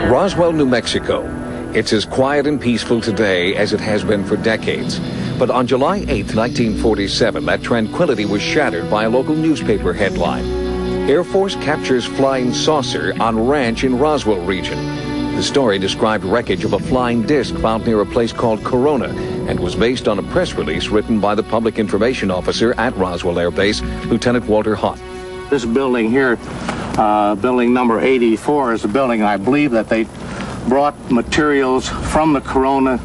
Roswell, New Mexico. It's as quiet and peaceful today as it has been for decades. But on July 8, 1947, that tranquility was shattered by a local newspaper headline. Air Force captures flying saucer on ranch in Roswell region. The story described wreckage of a flying disc found near a place called Corona and was based on a press release written by the public information officer at Roswell Air Base, Lieutenant Walter Hott. This building here, building number 84, is a building I believe that they brought materials from the Corona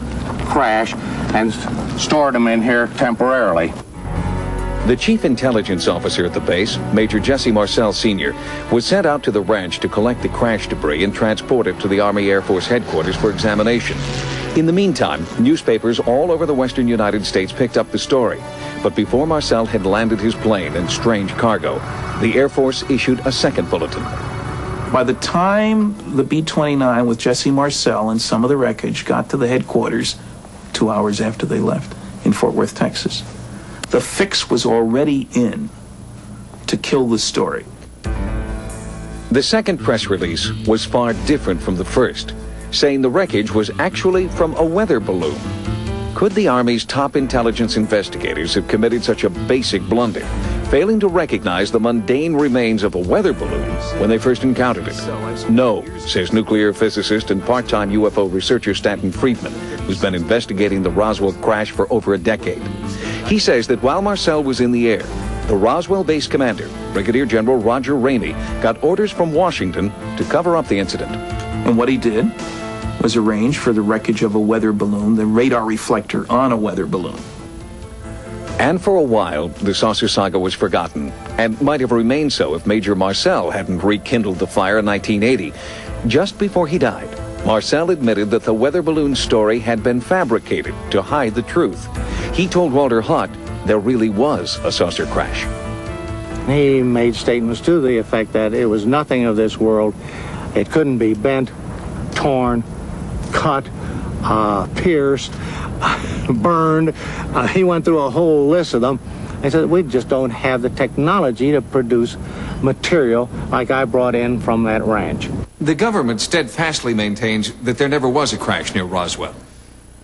crash and stored them in here temporarily. The chief intelligence officer at the base, Major Jesse Marcel Sr., was sent out to the ranch to collect the crash debris and transport it to the Army Air Force headquarters for examination. In the meantime, newspapers all over the western United States picked up the story. But before Marcel had landed his plane and strange cargo, the Air Force issued a second bulletin. By the time the B-29 with Jesse Marcel and some of the wreckage got to the headquarters 2 hours after they left in Fort Worth, Texas, the fix was already in to kill the story. The second press release was far different from the first, saying the wreckage was actually from a weather balloon. Could the Army's top intelligence investigators have committed such a basic blunder, failing to recognize the mundane remains of a weather balloon when they first encountered it? No, says nuclear physicist and part-time UFO researcher Stanton Friedman, who's been investigating the Roswell crash for over a decade. He says that while Marcel was in the air, the Roswell base commander, Brigadier General Roger Ramey, got orders from Washington to cover up the incident. And what he did was arrange for the wreckage of a weather balloon, the radar reflector on a weather balloon. And for a while, the saucer saga was forgotten, and might have remained so if Major Marcel hadn't rekindled the fire in 1980. Just before he died, Marcel admitted that the weather balloon story had been fabricated to hide the truth. He told Walter Hott there really was a saucer crash. He made statements to the effect that it was nothing of this world. It couldn't be bent, torn, cut, pierced, burned. He went through a whole list of them. He said, we just don't have the technology to produce material like I brought in from that ranch. The government steadfastly maintains that there never was a crash near Roswell.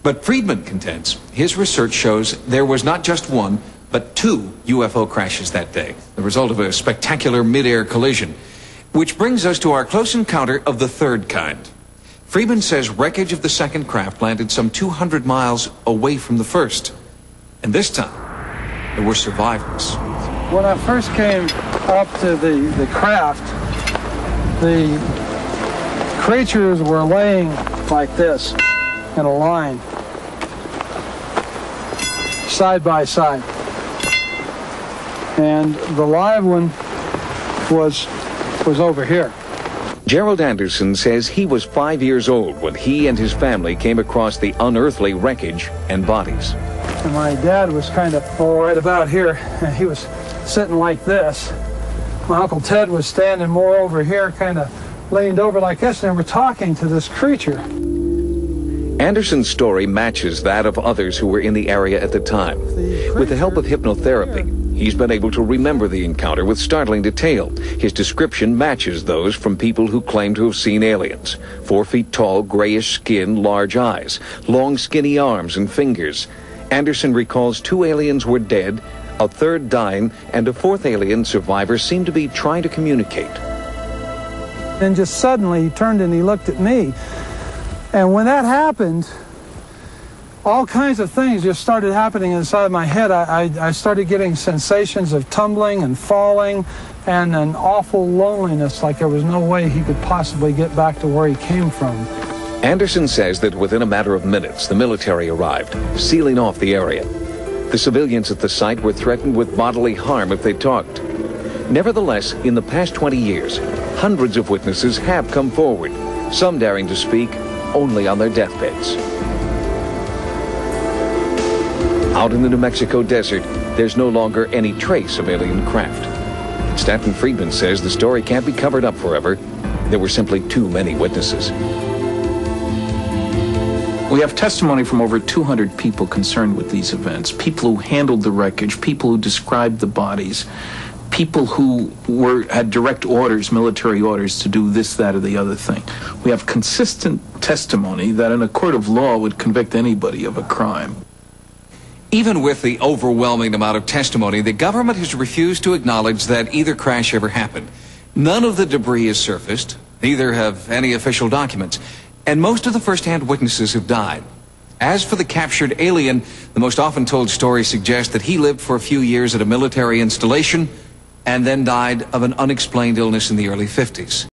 But Friedman contends his research shows there was not just one, but two UFO crashes that day, the result of a spectacular mid-air collision. Which brings us to our close encounter of the third kind. Friedman says wreckage of the second craft landed some 200 miles away from the first. And this time, there were survivors. When I first came up to the craft, the creatures were laying like this in a line, side by side. And the live one was over here. Gerald Anderson says he was 5 years old when he and his family came across the unearthly wreckage and bodies. And my dad was kind of right about here, and he was sitting like this. My Uncle Ted was standing more over here, kind of leaned over like this, and they were talking to this creature. Anderson's story matches that of others who were in the area at the time. With the help of hypnotherapy, he's been able to remember the encounter with startling detail. His description matches those from people who claim to have seen aliens. 4 feet tall, grayish skin, large eyes, long skinny arms and fingers. Anderson recalls 2 aliens were dead, a third dying, and a 4th alien survivor seemed to be trying to communicate. Then just suddenly he turned and he looked at me. And when that happened, all kinds of things just started happening inside my head. I started getting sensations of tumbling and falling and an awful loneliness, like there was no way he could possibly get back to where he came from. Anderson says that within a matter of minutes, the military arrived, sealing off the area. The civilians at the site were threatened with bodily harm if they talked. Nevertheless, in the past 20 years, hundreds of witnesses have come forward, some daring to speak only on their deathbeds. Out in the New Mexico desert, there's no longer any trace of alien craft. Stanton Friedman says the story can't be covered up forever. There were simply too many witnesses. We have testimony from over 200 people concerned with these events, people who handled the wreckage, people who described the bodies, people who had direct orders, military orders, to do this, that, or the other thing. We have consistent testimony that in a court of law would convict anybody of a crime. Even with the overwhelming amount of testimony, the government has refused to acknowledge that either crash ever happened. None of the debris has surfaced, neither have any official documents, and most of the first-hand witnesses have died. As for the captured alien, the most often told story suggests that he lived for a few years at a military installation and then died of an unexplained illness in the early 50s.